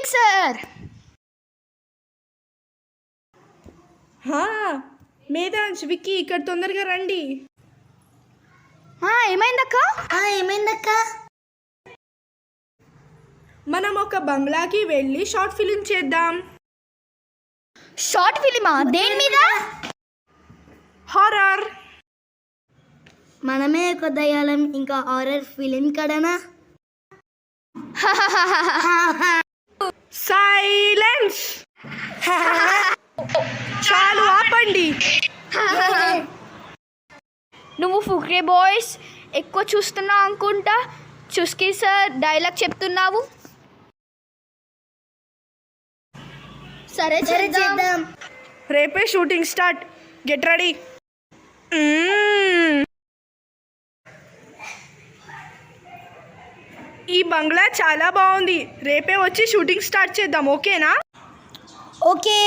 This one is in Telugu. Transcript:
Shooting sir. మేధాంశ్, విక్కీ ఇక్కడ తొందరగా రండి. ఏమైందక్క? మనం ఒక బంగ్లాకి వెళ్ళి షార్ట్ ఫిలిం చేద్దాం. షార్ట్ ఫిలిమా? దేని మీద? హారర్. మనమే ఒక దయ్యాలం, ఇంకా హారర్ ఫిలిం కడనా? సైలెన్స్. చాలు, ఆపండి. నువ్వు ఫుక్రే బాయ్స్ ఎక్కువ చూస్తున్నావు అనుకుంటా. చుస్కీ సార్ డైలాగ్ చెప్తున్నావు. సరే చేద్దాం. రేపే షూటింగ్ స్టార్ట్. Get ready. ఈ బంగ్లా చాలా బాగుంది. రేపే వచ్చి షూటింగ్ స్టార్ట్ చేద్దాం. ఓకేనా? ఓకే.